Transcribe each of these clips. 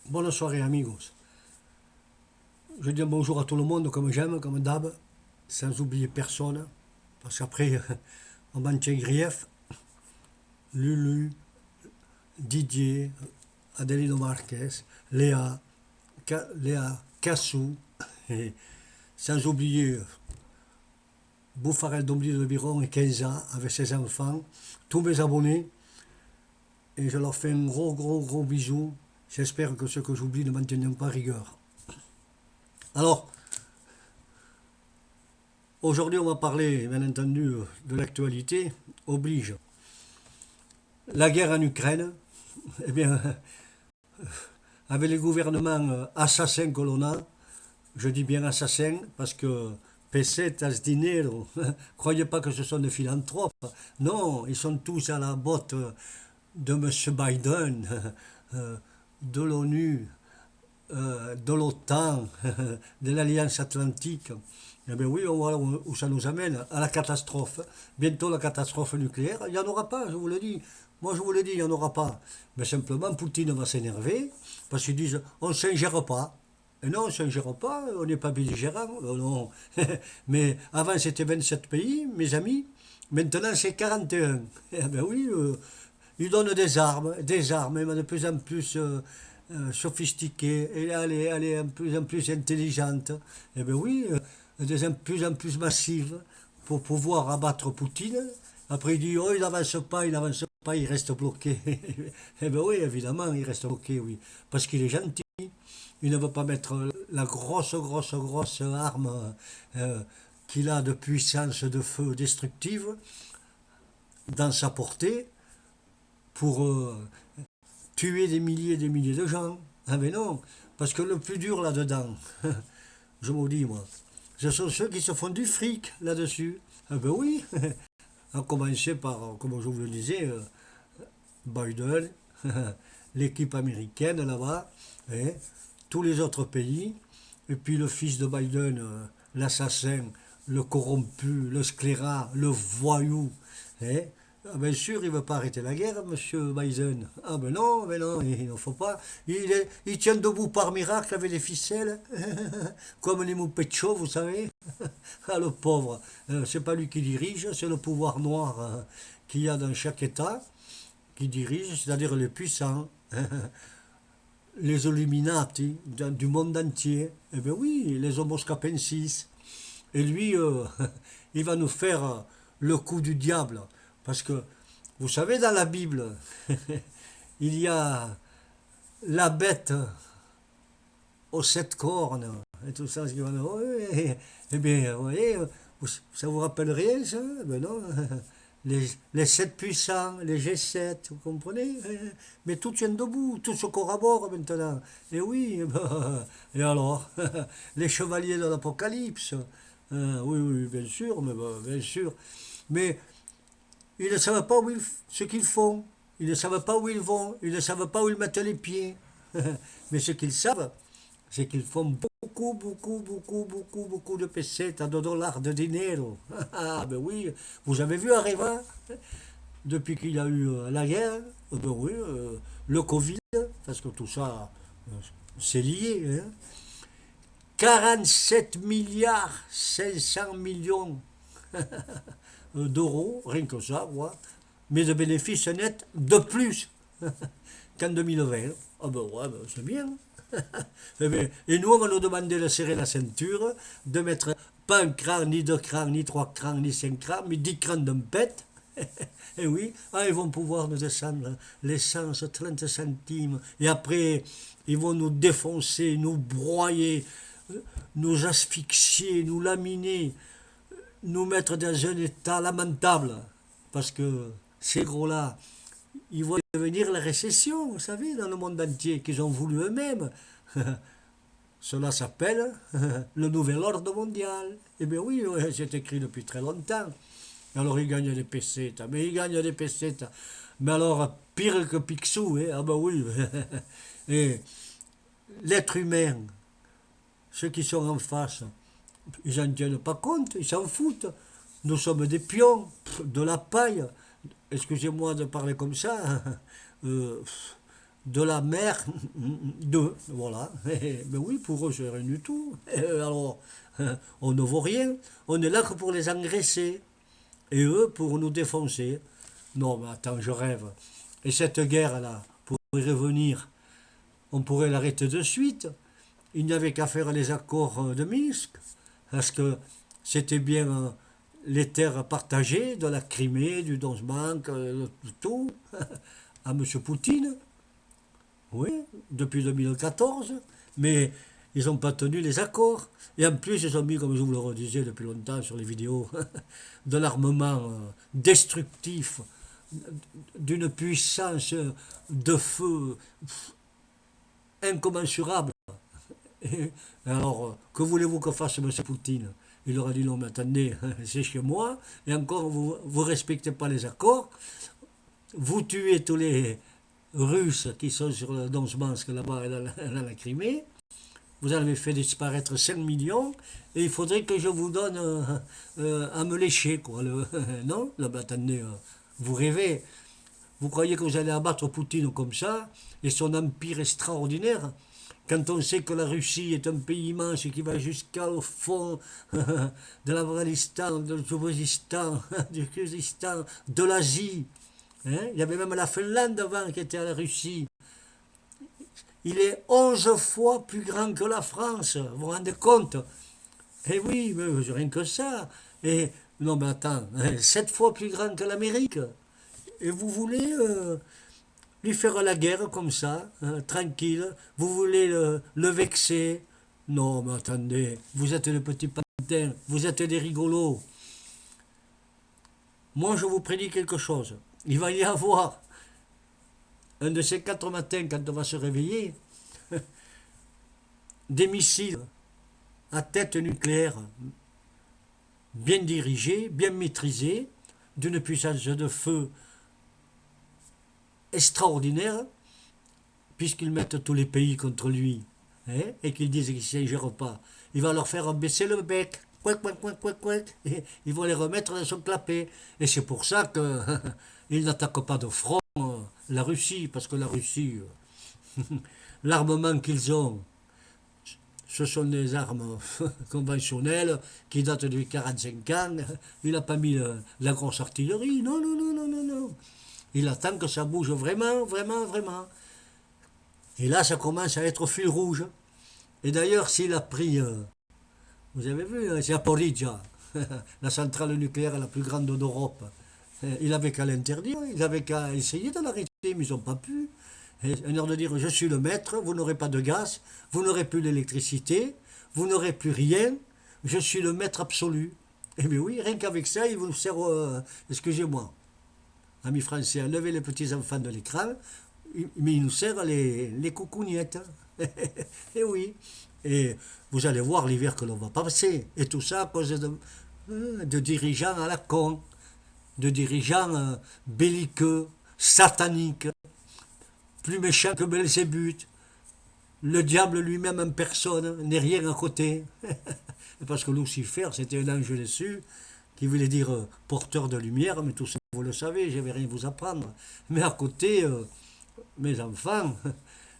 Bonne soirée, amigos. Je dis bonjour à tout le monde, comme j'aime, comme d'hab, sans oublier personne, parce qu'après, on m'en tient grief. Lulu, Didier, Adelino Marquez, Léa, Léa Cassou, et sans oublier Bouffarel d'Ombly de Biron et Kenza, avec ses enfants, tous mes abonnés, et je leur fais un gros, gros, gros bisou. J'espère que ceux que j'oublie ne m'en tiendront pas rigueur. Alors, aujourd'hui, on va parler, bien entendu, de l'actualité oblige. La guerre en Ukraine, eh bien, avec les gouvernements assassins que l'on a, je dis bien assassins parce que pesetas, dinero, croyez pas que ce sont des philanthropes. Non, ils sont tous à la botte de M. Biden, de l'ONU, de l'OTAN, de l'Alliance Atlantique. Eh bien oui, on voit où ça nous amène, à la catastrophe. Bientôt la catastrophe nucléaire, il n'y en aura pas, je vous le dis. Moi je vous le dis, il n'y en aura pas. Mais simplement, Poutine va s'énerver, parce qu'ils disent, on ne s'ingère pas. Et non, on ne s'ingère pas, on n'est pas belligérant. Non. Mais avant c'était 27 pays, mes amis, maintenant c'est 41. Eh bien oui, ils donnent des armes, même de plus en plus sophistiquée, et elle est de plus en plus intelligente. Eh bien oui, de plus en plus massive pour pouvoir abattre Poutine. Après il dit, oh il n'avance pas, il reste bloqué. Eh bien oui, évidemment, il reste bloqué, oui. Parce qu'il est gentil, il ne veut pas mettre la grosse, grosse, grosse arme qu'il a de puissance de feu destructive dans sa portée pour tuer des milliers de gens. Ah mais non, parce que le plus dur là-dedans, je vous dis moi, ce sont ceux qui se font du fric là-dessus. Ah ben oui, à commencer par, comme je vous le disais, Biden, l'équipe américaine là-bas, hein, tous les autres pays, et puis le fils de Biden, l'assassin, le corrompu, le sclérat, le voyou, hein. Ah, bien sûr, il ne veut pas arrêter la guerre, monsieur Biden. Ah ben non, il ne faut pas. Il tient debout par miracle avec des ficelles, comme les Moupetcho, vous savez. Ah, le pauvre, c'est pas lui qui dirige, c'est le pouvoir noir qu'il y a dans chaque État qui dirige, c'est-à-dire les puissants, les Illuminati du monde entier. Eh bien oui, les Homo sapiensis. Et lui, il va nous faire le coup du diable. Parce que, vous savez, dans la Bible, il y a la bête aux sept cornes et tout ça. Eh bien, vous voyez, ça vous rappelle rien, ça? Ben non. Les sept puissants, les G7, vous comprenez? Mais tout tient debout, tout se corrobore maintenant. Et oui, et alors? Les chevaliers de l'Apocalypse. Oui, oui, bien sûr, mais bien sûr. Mais ils ne savent pas ce qu'ils font. Ils ne savent pas où ils vont. Ils ne savent pas où ils mettent les pieds. Mais ce qu'ils savent, c'est qu'ils font beaucoup, beaucoup, beaucoup, beaucoup, beaucoup de pesetas, de dollars, de dinero. Ah ben oui, vous avez vu Areva, depuis qu'il y a eu la guerre, ben oui, le Covid, parce que tout ça, c'est lié. Hein. 47 milliards 500 millions d'euros, rien que ça, quoi, mais de bénéfices nets de plus qu'en 2020. Ah ben ouais, ben c'est bien. Et nous, on va nous demander de serrer la ceinture, de mettre pas un cran, ni deux crans, ni trois crans, ni cinq crans, mais 10 crans d'un pet. Et oui, ils vont pouvoir nous descendre l'essence 30 centimes. Et après, ils vont nous défoncer, nous broyer, nous asphyxier, nous laminer, nous mettre dans un état lamentable. Parce que ces gros-là, ils vont devenir la récession, vous savez, dans le monde entier, qu'ils ont voulu eux-mêmes. Cela s'appelle le nouvel ordre mondial. Eh bien oui, c'est écrit depuis très longtemps. Alors ils gagnent des pesetas, mais ils gagnent des pesetas. Mais alors, pire que Picsou, hein? Ah ben oui. Et l'être humain, ceux qui sont en face, ils n'en tiennent pas compte, ils s'en foutent. Nous sommes des pions, de la paille. Excusez-moi de parler comme ça. de la mer de, voilà. Mais oui, pour eux, c'est rien du tout. Alors, on ne vaut rien. On est là que pour les engraisser. Et eux, pour nous défoncer. Non, mais attends, je rêve. Et cette guerre-là, pour y revenir, on pourrait l'arrêter de suite. Il n'y avait qu'à faire les accords de Minsk, parce que c'était bien les terres partagées de la Crimée, du Donbass, tout, à M. Poutine, oui, depuis 2014, mais ils n'ont pas tenu les accords. Et en plus, ils ont mis, comme je vous le redisais depuis longtemps sur les vidéos, de l'armement destructif, d'une puissance de feu incommensurable. Et alors, que voulez-vous que fasse M. Poutine? Il leur a dit non, mais attendez, c'est chez moi, et encore, vous ne respectez pas les accords, vous tuez tous les Russes qui sont sur le Donbass, là-bas, dans la Crimée, vous avez fait disparaître 5 millions, et il faudrait que je vous donne à me lécher, quoi. Non? Là, ben, attendez, vous rêvez. Vous croyez que vous allez abattre Poutine comme ça, et son empire extraordinaire? Quand on sait que la Russie est un pays immense qui va jusqu'au fond de l'Afghanistan, de l'Ouzbékistan, du Kyrgyzstan, de l'Asie. Hein? Il y avait même la Finlande avant qui était à la Russie. Il est 11 fois plus grand que la France, vous vous rendez compte? Eh oui, mais rien que ça. Et non, mais attends, 7 fois plus grand que l'Amérique. Et vous voulez lui faire la guerre comme ça, tranquille. Vous voulez le vexer. Non, mais attendez, vous êtes le petit pantin, vous êtes des rigolos. Moi, je vous prédis quelque chose. Il va y avoir un de ces 4 matins, quand on va se réveiller, des missiles à tête nucléaire bien dirigés, bien maîtrisés, d'une puissance de feu extraordinaire, puisqu'ils mettent tous les pays contre lui, hein, et qu'ils disent qu'ils ne s'ingèrent pas. Il va leur faire baisser le bec, couac, couac, couac, couac, couac, et ils vont les remettre dans son clapet. Et c'est pour ça qu'ils n'attaquent pas de front la Russie, parce que la Russie, l'armement qu'ils ont, ce sont des armes conventionnelles qui datent de 45 ans. Il n'a pas mis la grosse artillerie. Non, non, non, non, non, non. Il attend que ça bouge vraiment, vraiment, vraiment. Et là, ça commence à être au fil rouge. Et d'ailleurs, s'il a pris, vous avez vu, c'est Zaporizhzhia, la centrale nucléaire la plus grande d'Europe. Il avait qu'à l'interdire, il avait qu'à essayer de l'arrêter, mais ils n'ont pas pu. Et une heure de dire, je suis le maître, vous n'aurez pas de gaz, vous n'aurez plus d'électricité, vous n'aurez plus rien, je suis le maître absolu. Eh bien oui, rien qu'avec ça, il vous sert, excusez-moi, amis français, à lever les petits enfants de l'écran, mais il nous sert les coucougnettes. Et oui. Et vous allez voir l'hiver que l'on va passer. Et tout ça à cause de dirigeants à la con, de dirigeants belliqueux, sataniques, plus méchants que Belzébuth. Le diable lui-même en personne n'est rien à côté. Parce que Lucifer, c'était un ange déçu qui voulait dire porteur de lumière, mais tout ça, vous le savez, je ne vais rien vous apprendre. Mais à côté, mes enfants,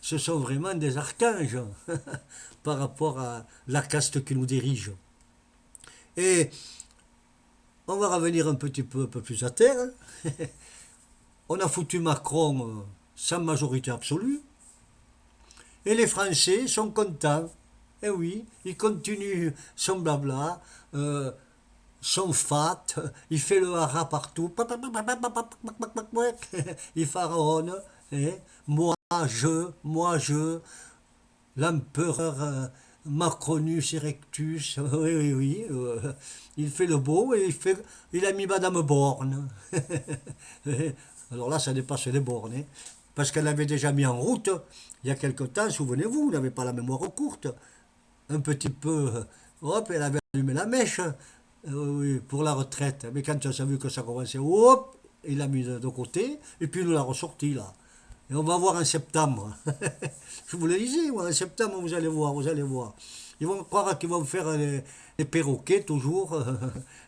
ce sont vraiment des archanges par rapport à la caste qui nous dirige. Et on va revenir un peu plus à terre. On a foutu Macron sans majorité absolue. Et les Français sont contents. Et oui, ils continuent son blabla, son fat, il fait le hara partout. Il pharaonne. Moi je, l'empereur Macronus Erectus, oui, oui, oui, il fait le beau et il a mis Madame Borne. Alors là, ça dépasse les bornes, hein, parce qu'elle l'avait déjà mis en route il y a quelque temps, souvenez-vous, vous n'avez pas la mémoire courte, un petit peu, hop, elle avait allumé la mèche oui, pour la retraite, mais quand on a vu que ça commençait, hop, il l'a mis de côté, et puis il nous l'a ressorti là. Et on va voir en septembre. Je vous le disais, en septembre, vous allez voir, vous allez voir. Ils vont croire qu'ils vont faire les perroquets toujours,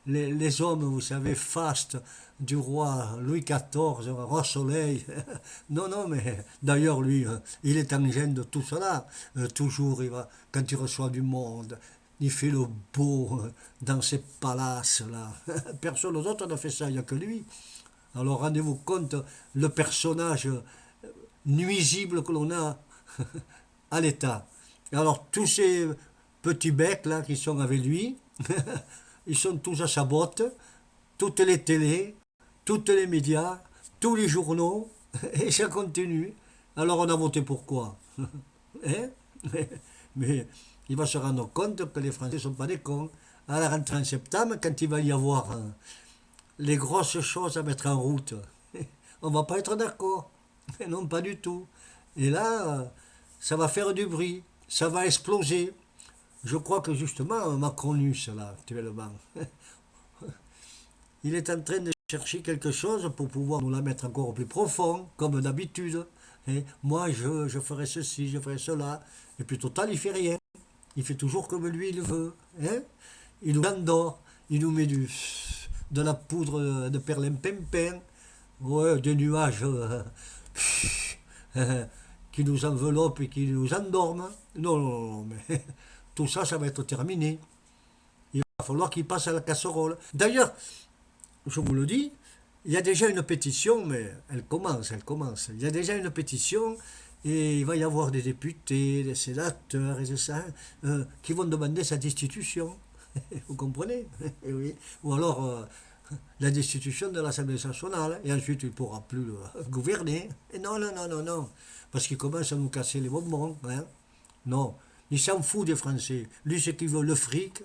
les hommes, vous savez, fastes du roi Louis XIV, roi Soleil. Non, non, mais d'ailleurs, lui, il est en gêne de tout cela. Toujours, il va, quand il reçoit du monde, il fait le beau dans ses palaces-là. Personne d'autre n'a fait ça, il n'y a que lui. Alors rendez-vous compte, le personnage nuisible que l'on a à l'État. Alors tous ces petits becs là qui sont avec lui, ils sont tous à sa botte, toutes les télés, tous les médias, tous les journaux, et ça continue. Alors on a voté pour quoi? Hein? Mais il va se rendre compte que les Français ne sont pas des cons. À la rentrée en septembre, quand il va y avoir les grosses choses à mettre en route, on ne va pas être d'accord. Non, pas du tout. Et là, ça va faire du bruit, ça va exploser. Je crois que justement, Macronus, là, actuellement, il est en train de chercher quelque chose pour pouvoir nous la mettre encore plus profond, comme d'habitude. Et moi, je ferai ceci, je ferai cela. Et puis, total, il fait rien. Il fait toujours comme lui, il veut. Hein? Il nous endort. Il nous met de la poudre de perlimpinpin. Ouais, des nuages qui nous enveloppent et qui nous endorment. Non, non, non, mais tout ça, ça va être terminé. Il va falloir qu'il passe à la casserole. D'ailleurs, je vous le dis, il y a déjà une pétition, mais elle commence, elle commence. Il y a déjà une pétition et il va y avoir des députés, des sénateurs et tout ça qui vont demander sa destitution. Vous comprenez? Oui. Ou alors la destitution de l'Assemblée nationale et ensuite il ne pourra plus gouverner. Et non, non, non, non, non. Parce qu'il commence à nous casser les bonbons. Hein. Non. Il s'en fout des Français. Lui, ce qu'il veut, le fric,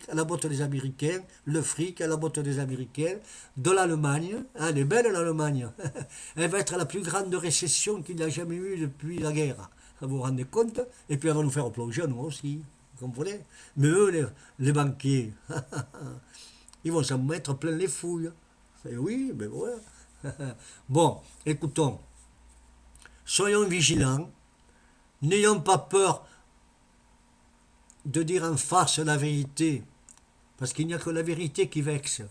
à la botte des Américains, le fric, à la botte des Américains, de l'Allemagne. Ah, elle est belle, l'Allemagne. Elle va être la plus grande récession qu'il n'a jamais eue depuis la guerre. Vous vous rendez compte? Et puis elle va nous faire plonger, nous aussi. Vous comprenez? Mais eux, les banquiers, ils vont s'en mettre plein les fouilles. Et oui, mais voilà. Bon, écoutons. Soyons vigilants. N'ayons pas peur de dire en face la vérité, parce qu'il n'y a que la vérité qui vexe.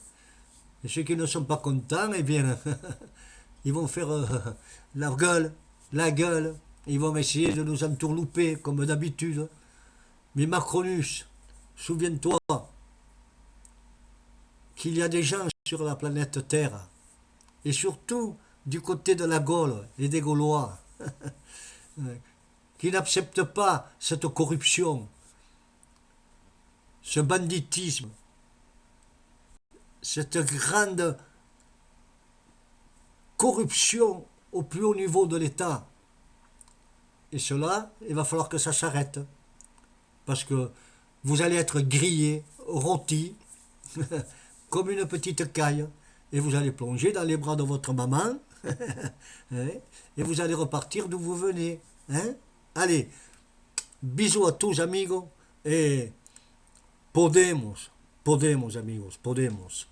Et ceux qui ne sont pas contents, eh bien, ils vont faire la gueule, ils vont essayer de nous entourlouper, comme d'habitude. Mais Macronus, souviens-toi qu'il y a des gens sur la planète Terre, et surtout du côté de la Gaule et des Gaulois, qui n'acceptent pas cette corruption, ce banditisme, cette grande corruption au plus haut niveau de l'État. Et cela, il va falloir que ça s'arrête. Parce que vous allez être grillés, rôtis, comme une petite caille. Et vous allez plonger dans les bras de votre maman. Et vous allez repartir d'où vous venez. Hein? Allez, bisous à tous amigos. Et podemos, amigos, podemos.